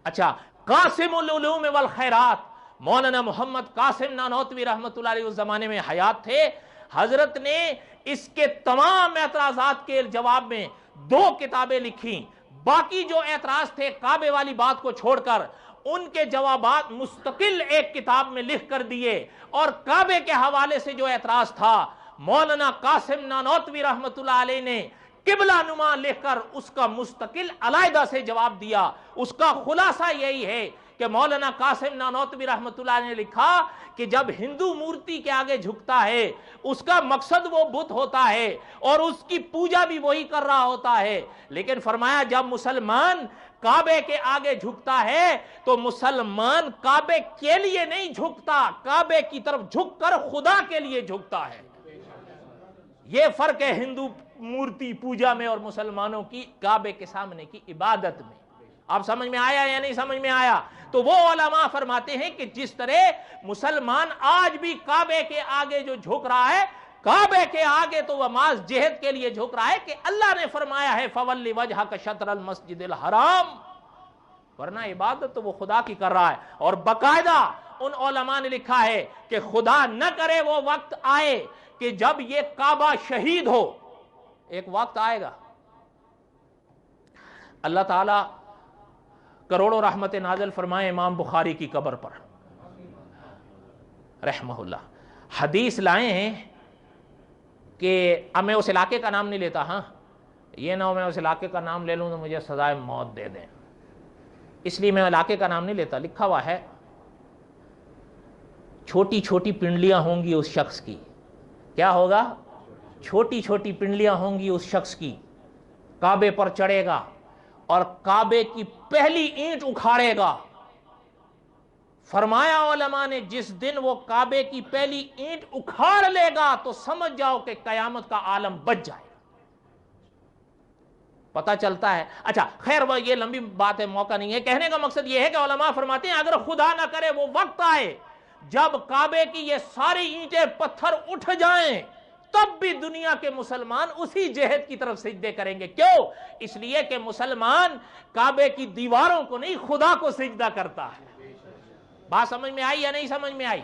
اچھا قاسم العلوم والخیرات مولانا محمد قاسم نانوتوی رحمۃ اللہ علیہ اس زمانے میں حیات تھے. حضرت نے اس کے تمام اعتراضات کے جواب میں 2 کتابیں لکھی. باقی جو اعتراض تھے کعبے والی بات کو چھوڑ کر ان کے جوابات مستقل ایک کتاب میں لکھ کر دیے. اور کعبے کے حوالے سے جو اعتراض تھا مولانا قاسم نانوتوی رحمۃ اللہ علیہ نے قبلہ نما لکھ کر اس کا مستقل علیحدہ سے جواب دیا. اس کا خلاصہ یہی ہے کہ مولانا قاسم نانوتوی رحمۃ اللہ علیہ نے لکھا کہ جب ہندو مورتی کے آگے جھکتا ہے اس کا مقصد وہ بت ہوتا ہے اور اس کی پوجا بھی وہی کر رہا ہوتا ہے. لیکن فرمایا جب مسلمان کعبے کے آگے جھکتا ہے تو مسلمان کعبے کے لیے نہیں جھکتا، کعبے کی طرف جھک کر خدا کے لیے جھکتا ہے. یہ فرق ہے ہندو مورتی پوجا میں اور مسلمانوں کی کعبے کے سامنے کی عبادت میں. آپ سمجھ میں آیا یا نہیں سمجھ میں آیا؟ تو وہ علماء فرماتے ہیں کہ جس طرح مسلمان آج بھی کعبے کے آگے جو جھک رہا ہے، کعبے کے آگے تو وہ محض جہد کے لیے جھک رہا ہے کہ اللہ نے فرمایا ہے فَوَلِّ وَجْهَكَ شَطْرَ الْمَسْجِدِ الْحَرَامِ، ورنہ عبادت تو وہ خدا کی کر رہا ہے. اور باقاعدہ ان علماء نے لکھا ہے کہ خدا نہ کرے وہ وقت آئے کہ جب یہ کعبہ شہید ہو. ایک وقت آئے گا اللہ تعالیٰ کروڑوں رحمت نازل فرمائے امام بخاری کی قبر پر رحمہ اللہ. حدیث لائے ہیں کہ اب میں اس علاقے کا نام نہیں لیتا، ہاں یہ نہ ہو میں اس علاقے کا نام لے لوں تو مجھے سزائے موت دے دیں، اس لیے میں علاقے کا نام نہیں لیتا. لکھا ہوا ہے چھوٹی چھوٹی پنڈلیاں ہوں گی اس شخص کی. کیا ہوگا؟ چھوٹی چھوٹی پنڈلیاں ہوں گی اس شخص کی. کعبے پر چڑھے گا اور کعبے کی پہلی اینٹ اکھاڑے گا. فرمایا علماء نے جس دن وہ کعبے کی پہلی اینٹ اکھاڑ لے گا تو سمجھ جاؤ کہ قیامت کا عالم بچ جائے. پتہ چلتا ہے. اچھا خیر وہ یہ لمبی بات ہے، موقع نہیں ہے. کہنے کا مقصد یہ ہے کہ علماء فرماتے ہیں اگر خدا نہ کرے وہ وقت آئے جب کعبے کی یہ ساری اینٹیں پتھر اٹھ جائیں تب بھی دنیا کے مسلمان اسی جہد کی طرف سجدے کریں گے. کیوں؟ اس لیے کہ مسلمان کعبے کی دیواروں کو نہیں خدا کو سجدہ کرتا ہے. بات سمجھ میں آئی یا نہیں سمجھ میں آئی؟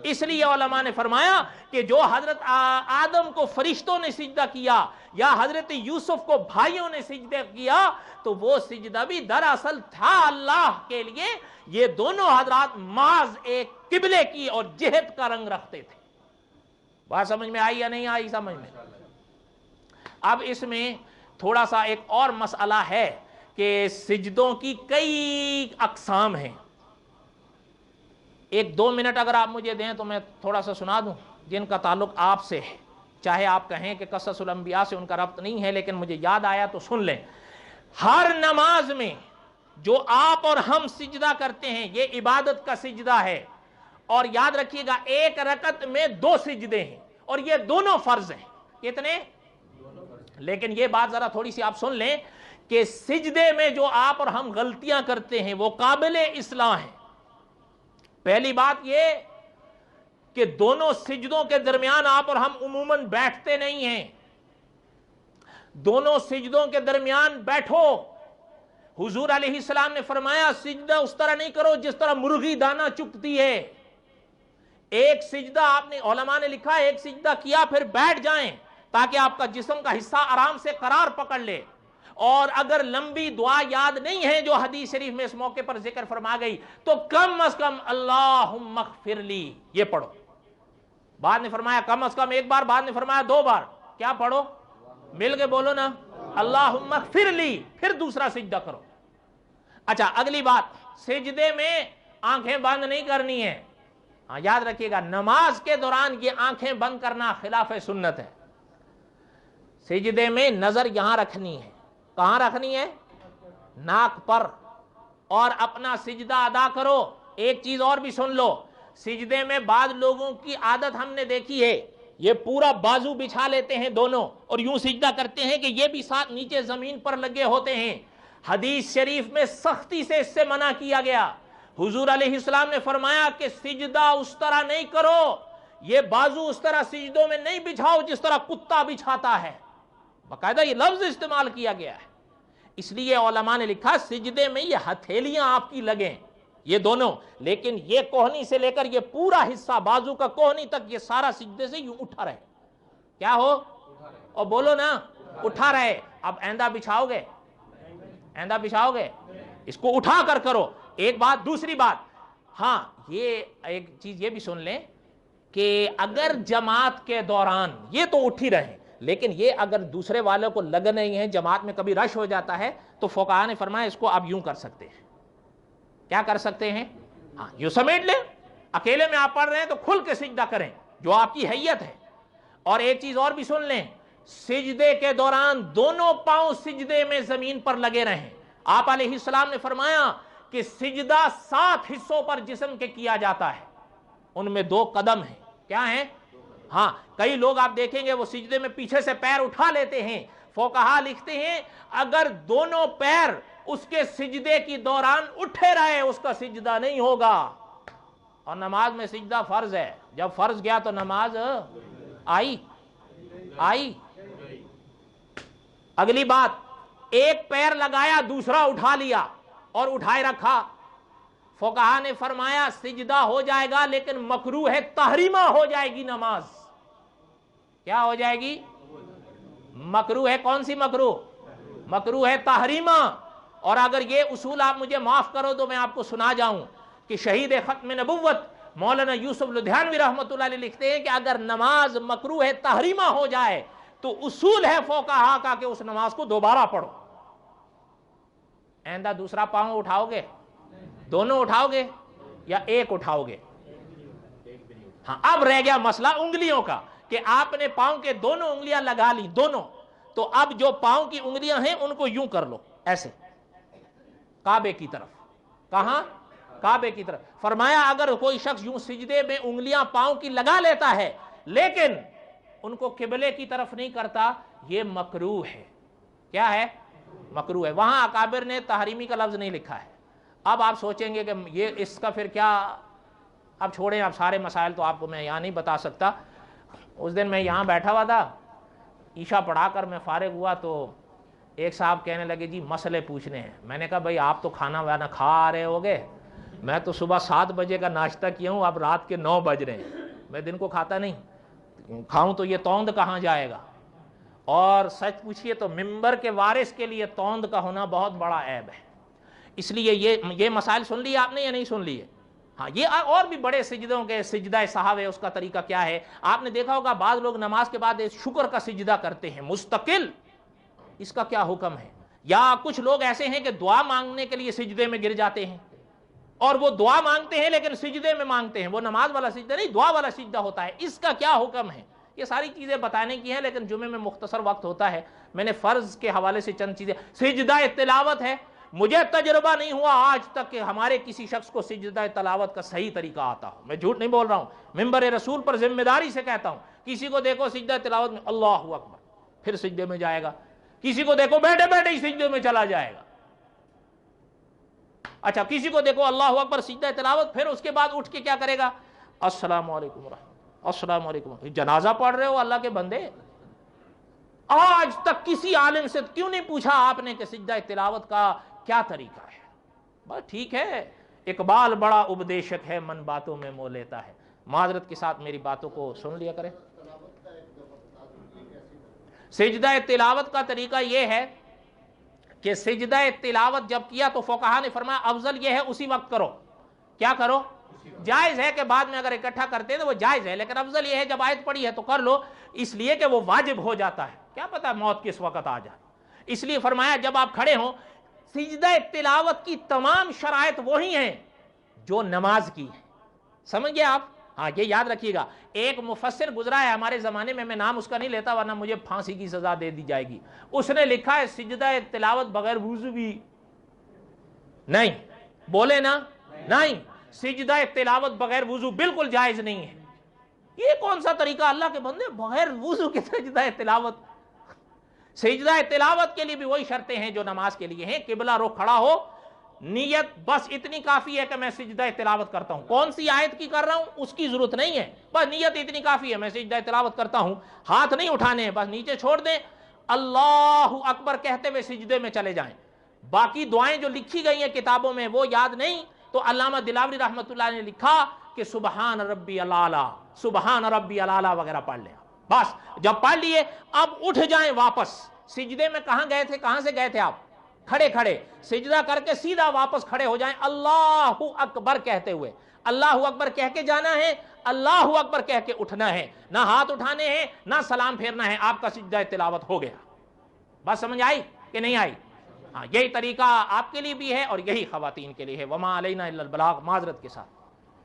اس لیے علماء نے فرمایا کہ جو حضرت آدم کو فرشتوں نے سجدہ کیا یا حضرت یوسف کو بھائیوں نے سجدہ کیا تو وہ سجدہ بھی دراصل تھا اللہ کے لیے. یہ دونوں حضرات محض ایک قبلے کی اور جہد کا رنگ رکھتے تھے. بات سمجھ میں آئی یا نہیں آئی سمجھ میں؟ اب اس میں تھوڑا سا ایک اور مسئلہ ہے کہ سجدوں کی کئی اقسام ہیں. 1-2 منٹ اگر آپ مجھے دیں تو میں تھوڑا سا سنا دوں جن کا تعلق آپ سے ہے. چاہے آپ کہیں کہ قصص الانبیاء سے ان کا ربط نہیں ہے، لیکن مجھے یاد آیا تو سن لیں. ہر نماز میں جو آپ اور ہم سجدہ کرتے ہیں یہ عبادت کا سجدہ ہے. اور یاد رکھیے گا ایک رکعت میں 2 سجدے ہیں اور یہ دونوں فرض ہیں. کتنے؟ لیکن یہ بات ذرا تھوڑی سی آپ سن لیں کہ سجدے میں جو آپ اور ہم غلطیاں کرتے ہیں وہ قابل اصلاح ہیں. پہلی بات یہ کہ دونوں سجدوں کے درمیان آپ اور ہم عموماً بیٹھتے نہیں ہیں. دونوں سجدوں کے درمیان بیٹھو. حضور علیہ السلام نے فرمایا سجدہ اس طرح نہیں کرو جس طرح مرغی دانہ چگتی ہے. ایک سجدہ آپ نے علماء نے لکھا ایک سجدہ کیا پھر بیٹھ جائیں تاکہ آپ کا جسم کا حصہ آرام سے قرار پکڑ لے. اور اگر لمبی دعا یاد نہیں ہے جو حدیث شریف میں اس موقع پر ذکر فرما گئی تو کم از کم اللہم اغفر لی یہ پڑھو. بعد نے فرمایا کم از کم 1 بار، بعد نے فرمایا 2 بار. کیا پڑھو؟ مل کے بولو نا اللہم اغفر لی. پھر دوسرا سجدہ کرو. اچھا اگلی بات سجدے میں آنکھیں بند نہیں کرنی ہے. ہاں یاد رکھیے گا نماز کے دوران یہ آنکھیں بند کرنا خلاف سنت ہے. سجدے میں نظر یہاں رکھنی ہے. کہاں رکھنی ہے؟ ناک پر. اور اپنا سجدہ ادا کرو ایک چیز اور بھی سن لو، سجدے میں بعض لوگوں کی عادت ہم نے دیکھی ہے، یہ پورا بازو بچھا لیتے ہیں دونوں اور یوں سجدہ کرتے ہیں کہ یہ بھی ساتھ نیچے زمین پر لگے ہوتے ہیں۔ حدیث شریف میں سختی سے اس سے منع کیا گیا۔ حضور علیہ السلام نے فرمایا کہ سجدہ اس طرح نہیں کرو، یہ بازو اس طرح سجدوں میں نہیں بچھاؤ جس طرح کتا بچھاتا ہے، باقاعدہ یہ لفظ استعمال کیا گیا ہے۔ اس لیے علماء نے لکھا سجدے میں یہ ہتھیلیاں آپ کی لگیں، یہ دونوں، لیکن یہ کوہنی سے لے کر یہ پورا حصہ بازو کا کوہنی تک یہ سارا سجدے سے یوں اٹھا رہے، کیا ہو، اور بولو نا، اٹھا رہے۔ اب ایندہ بچھاؤ گے؟ ایندہ بچھاؤ گے؟ اس کو اٹھا کر کرو۔ ایک بات، دوسری بات، ہاں یہ ایک چیز یہ بھی سن لیں کہ اگر جماعت کے دوران یہ تو اٹھ ہی رہے، لیکن یہ اگر دوسرے والوں کو لگ نہیں ہے، جماعت میں کبھی رش ہو جاتا ہے، تو فقہاء نے فرمایا اس کو آپ یوں کر سکتے ہیں۔ کیا کر سکتے ہیں؟ ہاں یوں سمیٹ لیں۔ اکیلے میں آپ پڑھ رہے ہیں تو کھل کے سجدہ کریں جو آپ کی حیت ہے۔ اور ایک چیز اور بھی سن لیں، سجدے کے دوران دونوں پاؤں سجدے میں زمین پر لگے رہیں۔ آپ علیہ السلام نے فرمایا کہ سجدہ 7 حصوں پر جسم کے کیا جاتا ہے، ان میں 2 قدم ہیں۔ کیا ہیں؟ ہاں، کئی لوگ آپ دیکھیں گے وہ سجدے میں پیچھے سے پیر اٹھا لیتے ہیں۔ فقہاء لکھتے ہیں اگر دونوں پیر اس کے سجدے کی دوران اٹھے رہے اس کا سجدہ نہیں ہوگا۔ اور نماز میں سجدہ فرض ہے، جب فرض گیا تو نماز آئی۔ اگلی بات، ایک پیر لگایا دوسرا اٹھا لیا اور اٹھائے رکھا، فقہاء نے فرمایا سجدہ ہو جائے گا لیکن مکروہ ہے تحریمہ ہو جائے گی نماز۔ کیا ہو جائے گی؟ مکروہ ہے۔ کون سی مکروہ؟ مکروہ ہے تحریمہ۔ اور اگر یہ اصول آپ مجھے معاف کرو تو میں آپ کو سنا جاؤں کہ شہید ختم نبوت مولانا یوسف لدھیانوی رحمۃ اللہ علیہ لکھتے ہیں کہ اگر نماز مکروہ تحریمہ ہو جائے تو اصول ہے فقہاء کا کہ اس نماز کو دوبارہ پڑھو۔ آئندہ دوسرا پاؤں اٹھاؤ گے؟ دونوں اٹھاؤ گے یا ایک اٹھاؤ گے؟ ہاں، اب رہ گیا مسئلہ انگلیوں کا کہ آپ نے پاؤں کے دونوں انگلیاں لگا لی دونوں، تو اب جو پاؤں کی انگلیاں ہیں ان کو یوں کر لو، ایسے کعبے کی طرف۔ کہاں؟ کعبے کی طرف۔ فرمایا اگر کوئی شخص یوں سجدے میں انگلیاں پاؤں کی لگا لیتا ہے لیکن ان کو قبلے کی طرف نہیں کرتا، یہ مکروہ ہے۔ کیا ہے؟ مکروہ ہے۔ وہاں اکابر نے تحریمی کا لفظ نہیں لکھا ہے۔ اب آپ سوچیں گے کہ یہ اس کا پھر کیا؟ اب چھوڑیں، اب سارے مسائل تو آپ کو میں یہاں نہیں بتا سکتا۔ اس دن میں یہاں بیٹھا ہوا تھا، عشاء پڑھا کر میں فارغ ہوا تو ایک صاحب کہنے لگے جی مسئلے پوچھنے ہیں۔ میں نے کہا بھائی آپ تو کھانا وانا کھا آ رہے ہوگے، میں تو صبح 7 بجے کا ناشتہ کیا ہوں، اب رات کے 9 بج رہے ہیں، میں دن کو کھاتا نہیں، کھاؤں تو یہ توند کہاں جائے گا؟ اور سچ پوچھئے تو ممبر کے وارث کے لیے توند کا ہونا بہت بڑا عیب ہے۔ اس لیے یہ مسائل سن لیے آپ نے یا نہیں سن لیے؟ ہاں، یہ اور بھی بڑے سجدوں کے سجدہ سہو ہے، اس کا طریقہ کیا ہے؟ آپ نے دیکھا ہوگا بعض لوگ نماز کے بعد شکر کا سجدہ کرتے ہیں مستقل، اس کا کیا حکم ہے؟ یا کچھ لوگ ایسے ہیں کہ دعا مانگنے کے لیے سجدے میں گر جاتے ہیں، اور وہ دعا مانگتے ہیں لیکن سجدے میں مانگتے ہیں، وہ نماز والا سجدہ نہیں، دعا والا سجدہ ہوتا ہے، اس کا کیا حکم ہے؟ یہ ساری چیزیں بتانے کی ہیں لیکن جمعے میں مختصر وقت ہوتا ہے، میں نے فرض کے حوالے سے چند چیزیں۔ سجدہ تلاوت ہے، مجھے تجربہ نہیں ہوا آج تک کہ ہمارے کسی شخص کو سجدہ تلاوت کا صحیح طریقہ آتا ہو، میں جھوٹ نہیں بول رہا ہوں، ممبر رسول پر ذمہ داری سے کہتا ہوں، کسی کو دیکھو سجدہ تلاوت میں اللہ اکبر پھر سجدے میں جائے گا، کسی کو دیکھو بیٹھے بیٹھے ہی سجدے میں چلا جائے گا، اچھا کسی کو دیکھو اللہ اکبر سجدہ تلاوت پھر اس کے بعد اٹھ کے کیا کرے گا؟ السلام علیکم ورحمۃ، السلام علیکم۔ جنازہ پڑھ رہے ہو اللہ کے بندے؟ آج تک کسی عالم سے کیوں نہیں پوچھا آپ نے کہ سجدہ تلاوت کا کیا طریقہ ہے؟ بس ٹھیک ہے، اقبال بڑا اپدیشک ہے، من باتوں میں مو لیتا ہے، معذرت کے ساتھ میری باتوں کو سن لیا کریں۔ سجدہ تلاوت کا طریقہ یہ ہے کہ سجدہ تلاوت جب کیا تو فقہاء نے فرمایا افضل یہ ہے اسی وقت کرو۔ کیا کرو؟ جائز ہے کہ بعد میں اگر اکٹھا کرتے ہیں تو وہ جائز ہے، لیکن افضل یہ ہے جب آیت پڑھی ہے تو کر لو، اس لیے کہ وہ واجب ہو جاتا ہے، کیا پتہ موت کس وقت آ جائے، اس لیے فرمایا جب آپ کھڑے ہوں سجدہ تلاوت کی تمام شرائط وہی ہیں جو نماز کی ہیں، سمجھ گئے آپ؟ ہاں یہ یاد رکھیے گا، ایک مفسر گزرا ہے ہمارے زمانے میں نام اس کا نہیں لیتا ورنہ مجھے پھانسی کی سزا دے دی جائے گی، اس نے لکھا ہے سجدہ تلاوت بغیر وضو بھی نہیں، بولے نا نہیں، سجدہ تلاوت بغیر وضو بالکل جائز نہیں ہے۔ یہ کون سا طریقہ اللہ کے بندے، بغیر وضو کے سجدہ تلاوت؟ سجدہ تلاوت کے لیے بھی وہی شرطیں ہیں جو نماز کے لیے ہیں، قبلہ رخ کھڑا ہو، نیت بس اتنی کافی ہے کہ میں سجدہ تلاوت کرتا ہوں، کون سی آیت کی کر رہا ہوں اس کی ضرورت نہیں ہے، بس نیت اتنی کافی ہے میں سجدہ تلاوت کرتا ہوں، ہاتھ نہیں اٹھانے ہیں، بس نیچے چھوڑ دیں، اللہ اکبر کہتے ہوئے سجدے میں چلے جائیں۔ باقی دعائیں جو لکھی گئی ہیں کتابوں میں وہ یاد نہیں تو علامہ دلاوری رحمۃ اللہ نے لکھا کہ سبحان ربی الاعلیٰ، سبحان ربی الاعلیٰ وغیرہ پڑھ لیں، بس جب پڑھ لیے اب اٹھ جائیں واپس۔ سجدے میں کہاں گئے تھے، کہاں سے گئے تھے آپ؟ کھڑے کھڑے، سجدہ کر کے سیدھا واپس کھڑے ہو جائیں اللہ اکبر کہتے ہوئے، اللہ اکبر کہہ کے جانا ہے، اللہ اکبر کہہ کے اٹھنا ہے، نہ ہاتھ اٹھانے ہیں نہ سلام پھیرنا ہے، آپ کا سجدہ تلاوت ہو گیا۔ بس سمجھ آئی کہ نہیں آئی؟ ہاں، یہی طریقہ آپ کے لیے بھی ہے اور یہی خواتین کے لیے ہے۔ وما علینا الا البلاغ، معذرت کے ساتھ۔